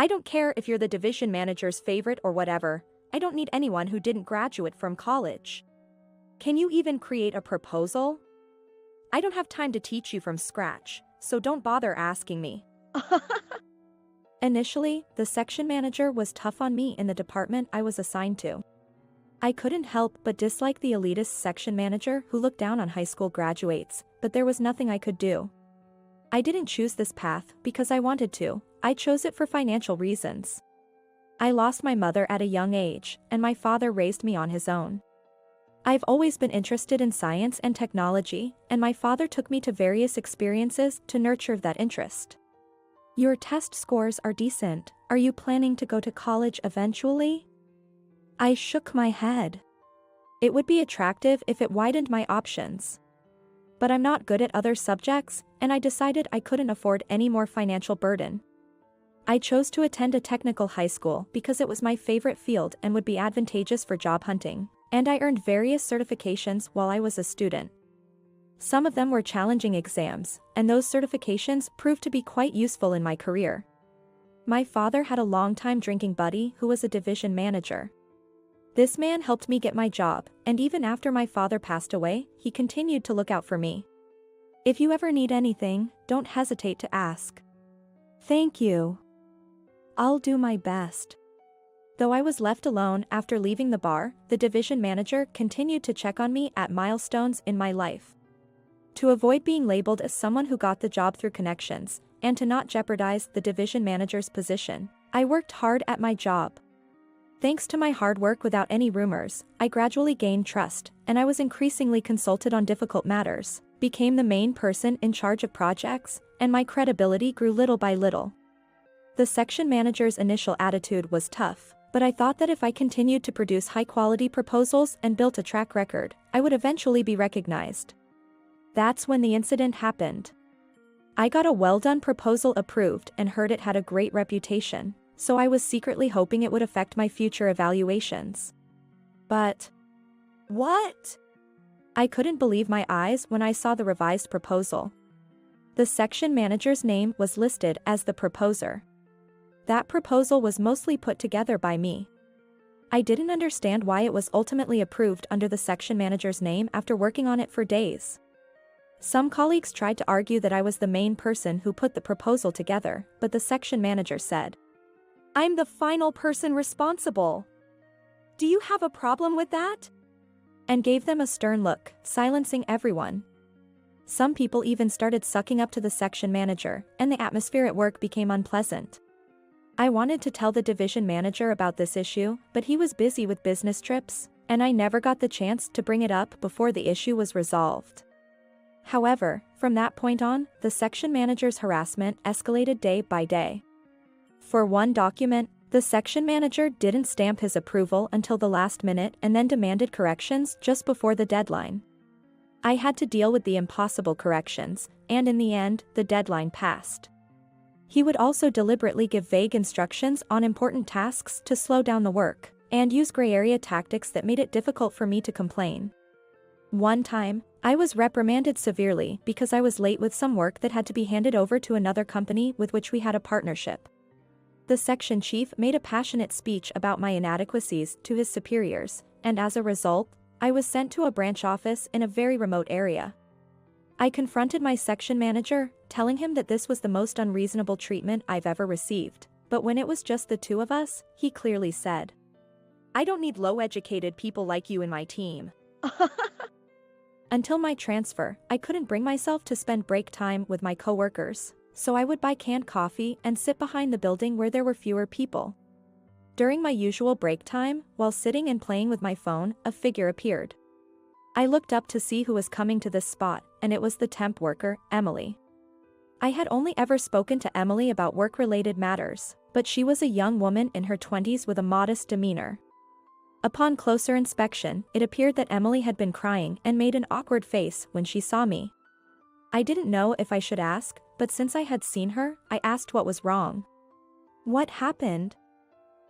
I don't care if you're the division manager's favorite or whatever, I don't need anyone who didn't graduate from college. Can you even create a proposal? I don't have time to teach you from scratch, so don't bother asking me. Initially, the section manager was tough on me in the department I was assigned to. I couldn't help but dislike the elitist section manager who looked down on high school graduates, but there was nothing I could do. I didn't choose this path because I wanted to, I chose it for financial reasons. I lost my mother at a young age, and my father raised me on his own. I've always been interested in science and technology, and my father took me to various experiences to nurture that interest. Your test scores are decent. Are you planning to go to college eventually? I shook my head. It would be attractive if it widened my options. But I'm not good at other subjects, and I decided I couldn't afford any more financial burden. I chose to attend a technical high school because it was my favorite field and would be advantageous for job hunting, and I earned various certifications while I was a student. Some of them were challenging exams, and those certifications proved to be quite useful in my career. My father had a long-time drinking buddy who was a division manager. This man helped me get my job, and even after my father passed away, he continued to look out for me. If you ever need anything, don't hesitate to ask. Thank you. I'll do my best. Though I was left alone after leaving the bar, the division manager continued to check on me at milestones in my life. To avoid being labeled as someone who got the job through connections, and to not jeopardize the division manager's position, I worked hard at my job. Thanks to my hard work without any rumors, I gradually gained trust, and I was increasingly consulted on difficult matters, became the main person in charge of projects, and my credibility grew little by little. The section manager's initial attitude was tough, but I thought that if I continued to produce high-quality proposals and built a track record, I would eventually be recognized. That's when the incident happened. I got a well-done proposal approved and heard it had a great reputation, so I was secretly hoping it would affect my future evaluations. But what? I couldn't believe my eyes when I saw the revised proposal. The section manager's name was listed as the proposer. That proposal was mostly put together by me. I didn't understand why it was ultimately approved under the section manager's name after working on it for days. Some colleagues tried to argue that I was the main person who put the proposal together, but the section manager said, "I'm the final person responsible. Do you have a problem with that?" And gave them a stern look, silencing everyone. Some people even started sucking up to the section manager, and the atmosphere at work became unpleasant. I wanted to tell the division manager about this issue, but he was busy with business trips, and I never got the chance to bring it up before the issue was resolved. However, from that point on, the section manager's harassment escalated day by day. For one document, the section manager didn't stamp his approval until the last minute and then demanded corrections just before the deadline. I had to deal with the impossible corrections, and in the end, the deadline passed. He would also deliberately give vague instructions on important tasks to slow down the work, and use gray area tactics that made it difficult for me to complain. One time, I was reprimanded severely because I was late with some work that had to be handed over to another company with which we had a partnership. The section chief made a passionate speech about my inadequacies to his superiors, and as a result, I was sent to a branch office in a very remote area. I confronted my section manager, telling him that this was the most unreasonable treatment I've ever received, but when it was just the two of us, he clearly said, "I don't need low-educated people like you in my team." Until my transfer, I couldn't bring myself to spend break time with my coworkers, so I would buy canned coffee and sit behind the building where there were fewer people. During my usual break time, while sitting and playing with my phone, a figure appeared. I looked up to see who was coming to this spot, and it was the temp worker, Emily. I had only ever spoken to Emily about work-related matters, but she was a young woman in her 20s with a modest demeanor. Upon closer inspection, it appeared that Emily had been crying and made an awkward face when she saw me. I didn't know if I should ask, but since I had seen her, I asked what was wrong. "What happened?"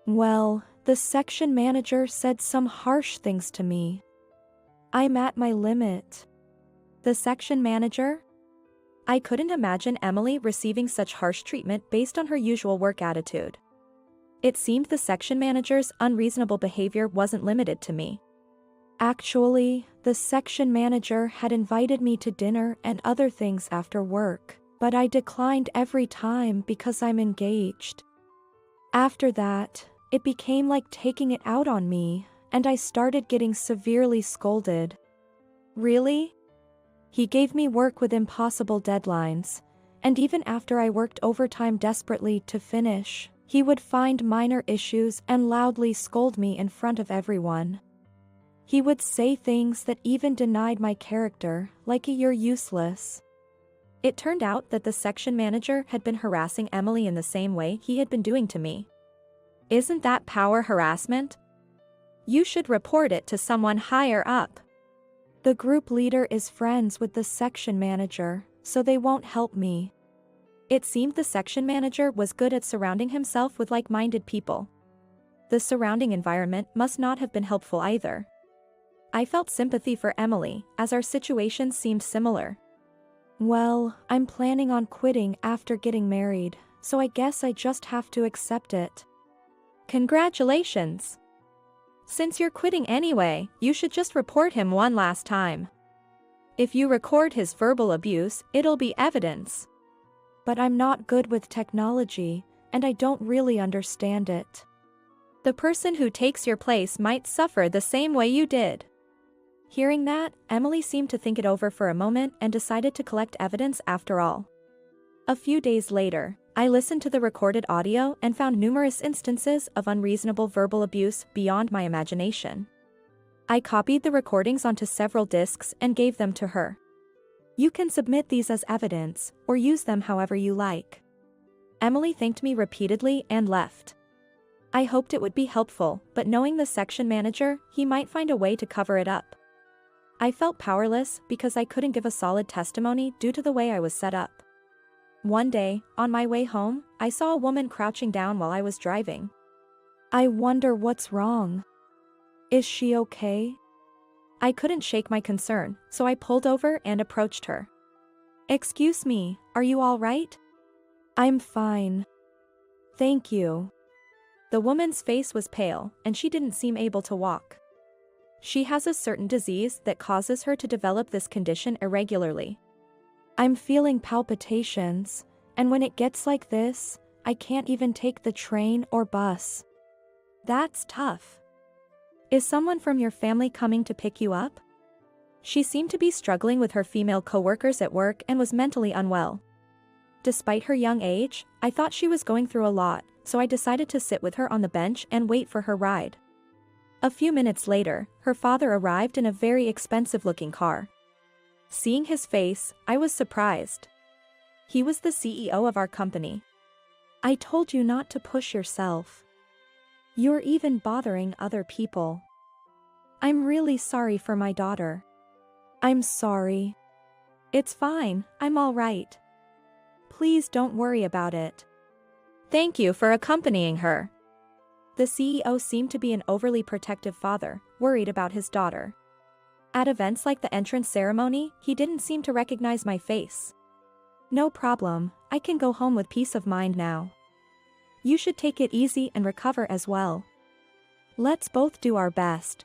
"Well, the section manager said some harsh things to me. I'm at my limit." The section manager? I couldn't imagine Emily receiving such harsh treatment based on her usual work attitude. It seemed the section manager's unreasonable behavior wasn't limited to me. Actually, the section manager had invited me to dinner and other things after work, but I declined every time because I'm engaged. After that, it became like taking it out on me, and I started getting severely scolded. Really? He gave me work with impossible deadlines, and even after I worked overtime desperately to finish, he would find minor issues and loudly scold me in front of everyone. He would say things that even denied my character, like "You're useless." It turned out that the section manager had been harassing Emily in the same way he had been doing to me. Isn't that power harassment? You should report it to someone higher up. The group leader is friends with the section manager, so they won't help me. It seemed the section manager was good at surrounding himself with like-minded people. The surrounding environment must not have been helpful either. I felt sympathy for Emily, as our situations seemed similar. Well, I'm planning on quitting after getting married, so I guess I just have to accept it. Congratulations! Since you're quitting anyway, you should just report him one last time. If you record his verbal abuse, it'll be evidence. But I'm not good with technology, and I don't really understand it. The person who takes your place might suffer the same way you did. Hearing that, Emily seemed to think it over for a moment and decided to collect evidence after all. A few days later, I listened to the recorded audio and found numerous instances of unreasonable verbal abuse beyond my imagination. I copied the recordings onto several discs and gave them to her. You can submit these as evidence, or use them however you like. Emily thanked me repeatedly and left. I hoped it would be helpful, but knowing the section manager, he might find a way to cover it up. I felt powerless because I couldn't give a solid testimony due to the way I was set up. One day, on my way home, I saw a woman crouching down while I was driving. I wonder what's wrong. Is she okay? I couldn't shake my concern, so I pulled over and approached her. Excuse me, are you all right? I'm fine. Thank you. The woman's face was pale, and she didn't seem able to walk. She has a certain disease that causes her to develop this condition irregularly. I'm feeling palpitations, and when it gets like this, I can't even take the train or bus. That's tough. Is someone from your family coming to pick you up? She seemed to be struggling with her female coworkers at work and was mentally unwell. Despite her young age, I thought she was going through a lot, so I decided to sit with her on the bench and wait for her ride. A few minutes later, her father arrived in a very expensive-looking car. Seeing his face, I was surprised. He was the CEO of our company. I told you not to push yourself. You're even bothering other people. I'm really sorry for my daughter. I'm sorry. It's fine, I'm all right. Please don't worry about it. Thank you for accompanying her. The CEO seemed to be an overly protective father, worried about his daughter. At events like the entrance ceremony, he didn't seem to recognize my face. No problem, I can go home with peace of mind now. You should take it easy and recover as well. Let's both do our best.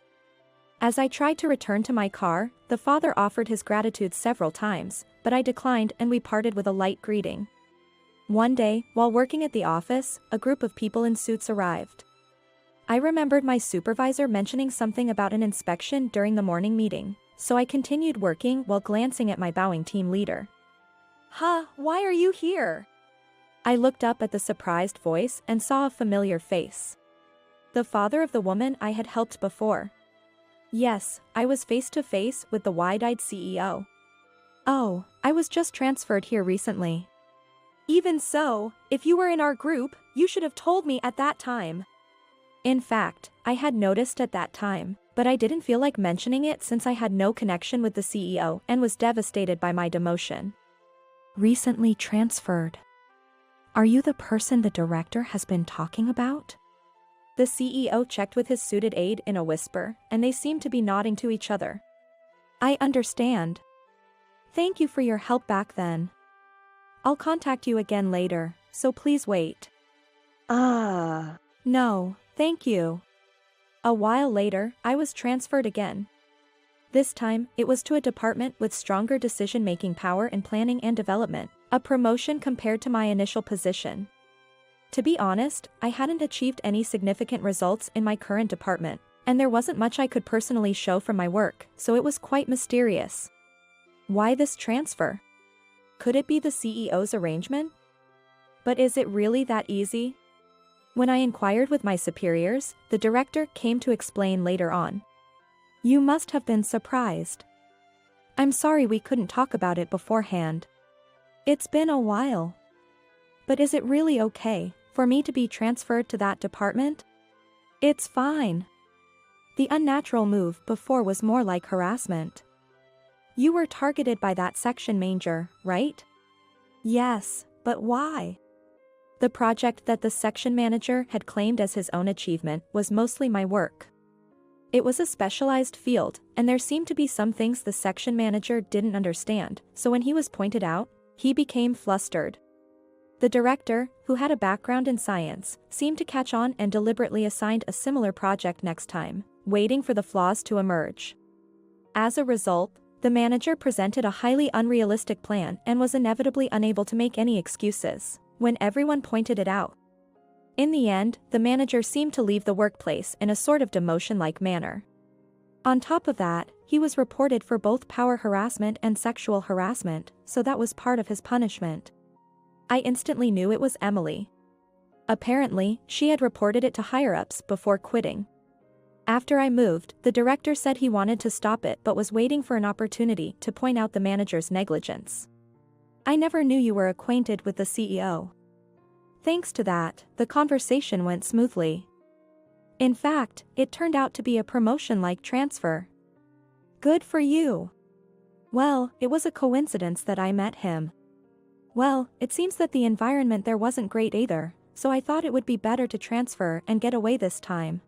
As I tried to return to my car, the father offered his gratitude several times, but I declined and we parted with a light greeting. One day, while working at the office, a group of people in suits arrived. I remembered my supervisor mentioning something about an inspection during the morning meeting, so I continued working while glancing at my bowing team leader. Huh, why are you here? I looked up at the surprised voice and saw a familiar face. The father of the woman I had helped before. Yes, I was face to face with the wide-eyed CEO. Oh, I was just transferred here recently. Even so, if you were in our group, you should have told me at that time. In fact, I had noticed at that time, but I didn't feel like mentioning it since I had no connection with the CEO and was devastated by my demotion. Recently transferred. Are you the person the director has been talking about? The CEO checked with his suited aide in a whisper, and they seemed to be nodding to each other. I understand. Thank you for your help back then. I'll contact you again later, so please wait. No, thank you. A while later, I was transferred again. This time, it was to a department with stronger decision-making power in planning and development, a promotion compared to my initial position. To be honest, I hadn't achieved any significant results in my current department, and there wasn't much I could personally show from my work, so it was quite mysterious. Why this transfer? Could it be the CEO's arrangement? But is it really that easy? When I inquired with my superiors, the director came to explain later on. You must have been surprised. I'm sorry we couldn't talk about it beforehand. It's been a while. But is it really okay for me to be transferred to that department? It's fine. The unnatural move before was more like harassment. You were targeted by that section manager, right? Yes, but why? The project that the section manager had claimed as his own achievement was mostly my work. It was a specialized field, and there seemed to be some things the section manager didn't understand, so when he was pointed out, he became flustered. The director, who had a background in science, seemed to catch on and deliberately assigned a similar project next time, waiting for the flaws to emerge. As a result, the manager presented a highly unrealistic plan and was inevitably unable to make any excuses when everyone pointed it out. In the end, the manager seemed to leave the workplace in a sort of demotion-like manner. On top of that, he was reported for both power harassment and sexual harassment, so that was part of his punishment. I instantly knew it was Emily. Apparently, she had reported it to higher-ups before quitting. After I moved, the director said he wanted to stop it but was waiting for an opportunity to point out the manager's negligence. I never knew you were acquainted with the CEO. Thanks to that, the conversation went smoothly. In fact, it turned out to be a promotion-like transfer. Good for you. Well, it was a coincidence that I met him. Well, it seems that the environment there wasn't great either, so I thought it would be better to transfer and get away this time.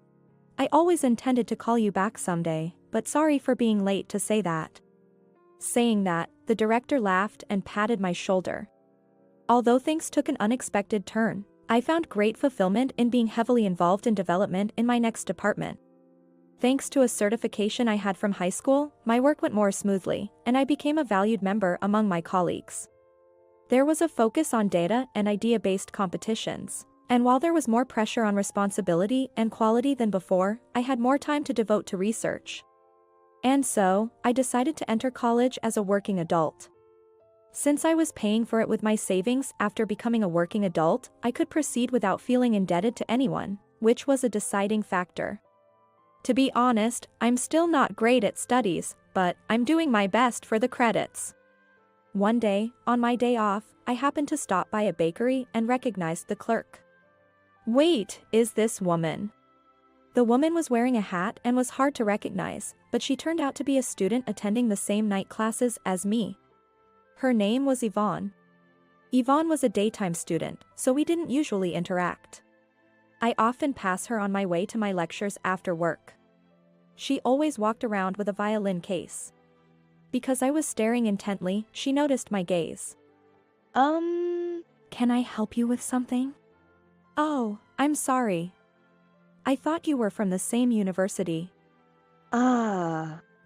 I always intended to call you back someday, but sorry for being late to say that. Saying that, the director laughed and patted my shoulder. Although things took an unexpected turn, I found great fulfillment in being heavily involved in development in my next department. Thanks to a certification I had from high school, my work went more smoothly, and I became a valued member among my colleagues. There was a focus on data and idea-based competitions, and while there was more pressure on responsibility and quality than before, I had more time to devote to research. And so, I decided to enter college as a working adult. Since I was paying for it with my savings after becoming a working adult, I could proceed without feeling indebted to anyone, which was a deciding factor. To be honest, I'm still not great at studies, but I'm doing my best for the credits. One day, on my day off, I happened to stop by a bakery and recognized the clerk. Wait, is this woman? The woman was wearing a hat and was hard to recognize, but she turned out to be a student attending the same night classes as me. Her name was Yvonne. Yvonne was a daytime student, so we didn't usually interact. I often pass her on my way to my lectures after work. She always walked around with a violin case. Because I was staring intently, she noticed my gaze. Can I help you with something? Oh, I'm sorry. I thought you were from the same university.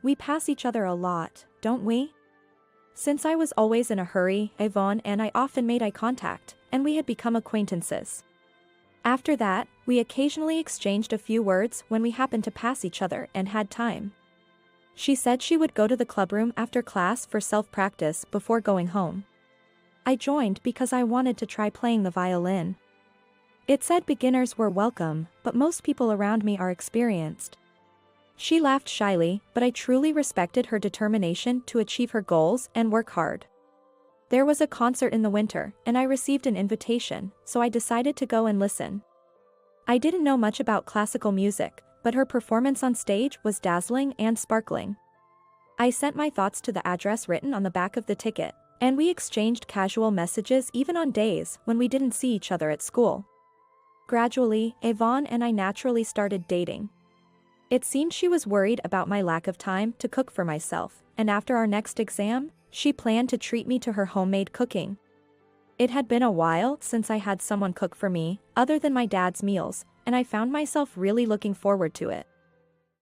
We pass each other a lot, don't we? Since I was always in a hurry, Yvonne and I often made eye contact, and we had become acquaintances. After that, we occasionally exchanged a few words when we happened to pass each other and had time. She said she would go to the clubroom after class for self-practice before going home. I joined because I wanted to try playing the violin. It said beginners were welcome, but most people around me are experienced. She laughed shyly, but I truly respected her determination to achieve her goals and work hard. There was a concert in the winter, and I received an invitation, so I decided to go and listen. I didn't know much about classical music, but her performance on stage was dazzling and sparkling. I sent my thoughts to the address written on the back of the ticket, and we exchanged casual messages even on days when we didn't see each other at school. Gradually, Yvonne and I naturally started dating. It seemed she was worried about my lack of time to cook for myself, and after our next exam, she planned to treat me to her homemade cooking. It had been a while since I had someone cook for me, other than my dad's meals, and I found myself really looking forward to it.